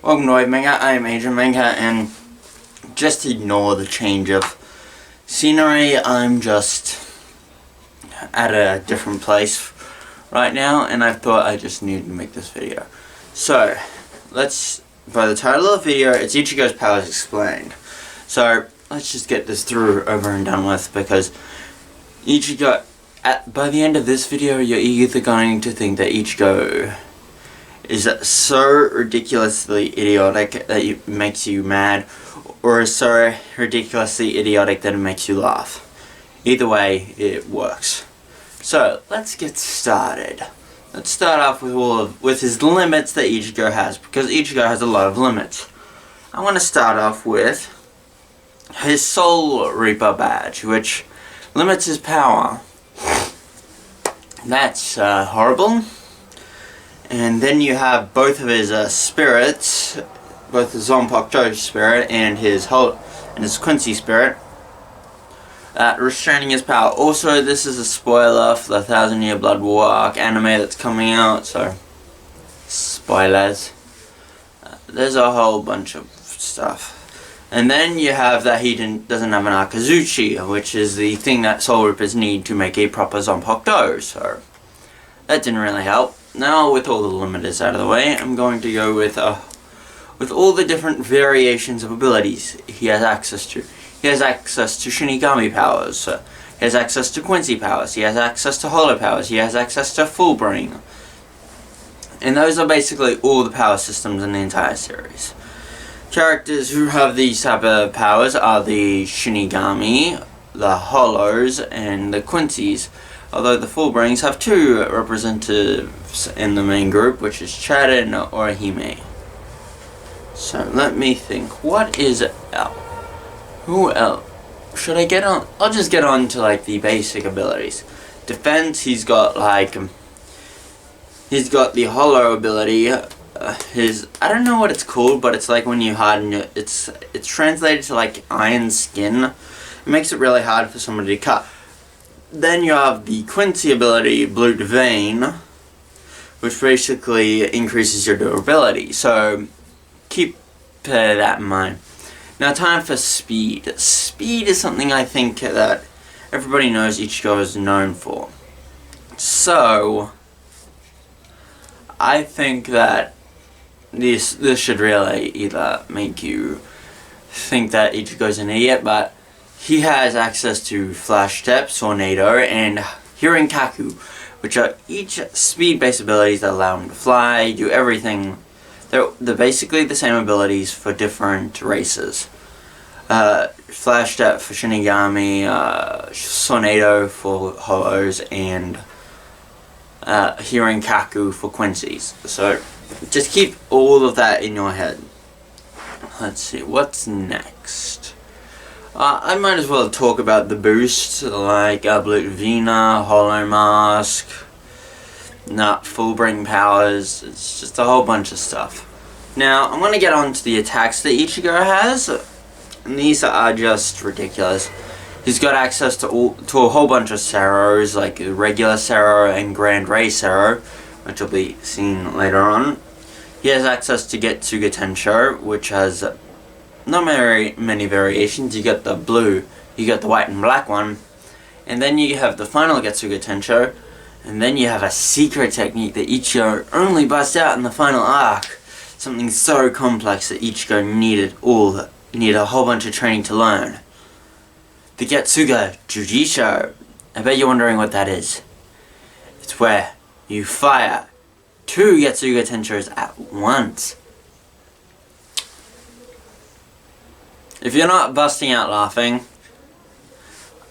Welcome to Manga. I am Agent Manga, and just ignore the change of scenery. I'm just at a different place right now, and I thought I just needed to make this video. So, by the title of the video, it's Ichigo's Powers Explained. So, let's just get this over and done with, because Ichigo, by the end of this video, you're either going to think that Ichigo is so ridiculously idiotic that it makes you mad, or is so ridiculously idiotic that it makes you laugh. Either way, it works. So, let's get started. Let's start off with his limits that Ichigo has, because Ichigo has a lot of limits. I want to start off with his Soul Reaper badge, which limits his power. That's horrible. And then you have both of his spirits, both the Zanpakuto spirit and his Quincy spirit, restraining his power. Also, this is a spoiler for the 1,000 Year Blood War arc anime that's coming out, so spoilers. There's a whole bunch of stuff. And then you have that he doesn't have an Akazuchi, which is the thing that Soul Reapers need to make a proper Zanpakuto, so that didn't really help. Now, with all the limiters out of the way, I'm going to go with all the different variations of abilities he has access to. He has access to Shinigami powers, he has access to Quincy powers, he has access to Holo powers, he has access to Fullbring. And those are basically all the power systems in the entire series. Characters who have these type of powers are the Shinigami, the Holos, and the Quincy's. Although the Fullbrings have two representatives in the main group, which is Chad and Orihime. So let me think. What is who else should I get on? I'll just get on to like the basic abilities. Defense, he's got the Holo ability. I don't know what it's called, but it's like when you harden your, it's translated to like iron skin. It makes it really hard for somebody to cut. Then you have the Quincy ability, Blue Vein, which basically increases your durability. So keep that in mind. Now, time for speed. Speed is something I think that everybody knows Ichigo is known for. So I think that this should really either make you think that Ichigo's an idiot, but he has access to Flash Step, Tornado, and Hirinkaku, which are each speed-based abilities that allow him to fly, do everything. They're basically the same abilities for different races. Flash Step for Shinigami, Tornado for Holos, and Hirinkaku for Quincy's. So just keep all of that in your head. Let's see, what's next? I might as well talk about the boosts, like Blue Vina, Holo Mask, Fullbring powers. It's just a whole bunch of stuff. Now, I'm going to get on to the attacks that Ichigo has, and these are just ridiculous. He's got access to a whole bunch of Seros, like regular Sero and Grand Ray Sero, which will be seen later on. He has access to Getsuga Tensho, which has not very many variations. You got the blue, you got the white and black one, and then you have the final Getsuga Tensho, and then you have a secret technique that Ichigo only busts out in the final arc. Something so complex that Ichigo needed a whole bunch of training to learn. The Getsuga Jujisho. I bet you're wondering what that is. It's where you fire 2 Getsuga Tenshos at once. If you're not busting out laughing,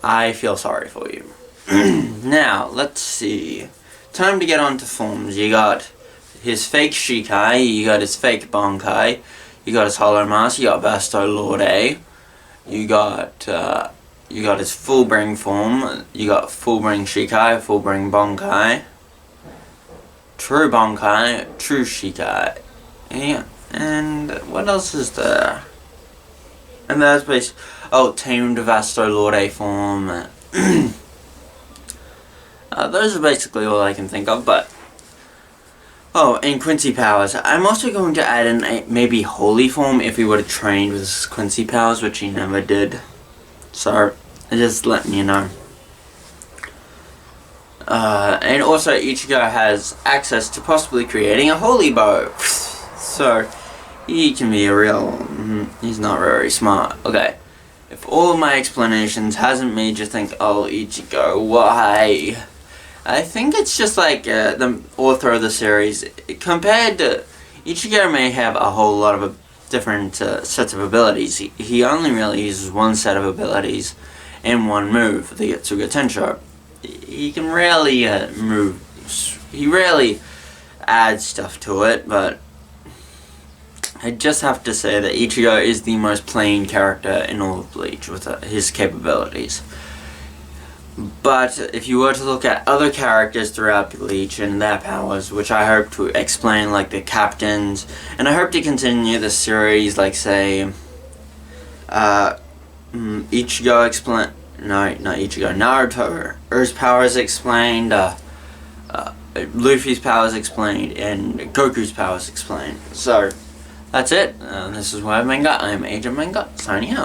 I feel sorry for you. Now, let's see. Time to get on to forms. You got his fake Shikai, you got his fake Bankai, you got his Holo Mask, you got Basto Lorde, you got his Fullbring form, you got Fullbring Shikai, Fullbring Bankai, True Bankai, True Shikai. Yeah, and what else is there? And that's basically, Tamed Vasto Lorde form. Those are basically all I can think of, but Oh, and Quincy powers. I'm also going to add in a maybe holy form if he would have trained with his Quincy powers, which he never did. So, just letting you know. And also Ichigo has access to possibly creating a holy bow. So, he can be a real... he's not very smart. Okay. If all of my explanations hasn't made you think, oh, Ichigo, why? I think it's just like the author of the series, compared to... Ichigo may have a whole lot of different sets of abilities. He only really uses one set of abilities and one move, the Yotsuga Tensho. He can rarely move... He rarely adds stuff to it, but... I just have to say that Ichigo is the most plain character in all of Bleach with his capabilities. But if you were to look at other characters throughout Bleach and their powers, which I hope to explain, like the captains, and I hope to continue the series, like say, Ichigo explain. No, not Ichigo. Naruto's powers explained. Luffy's powers explained, and Goku's powers explained. So. That's it. This is Web Manga. I'm Agent Manga, signing out.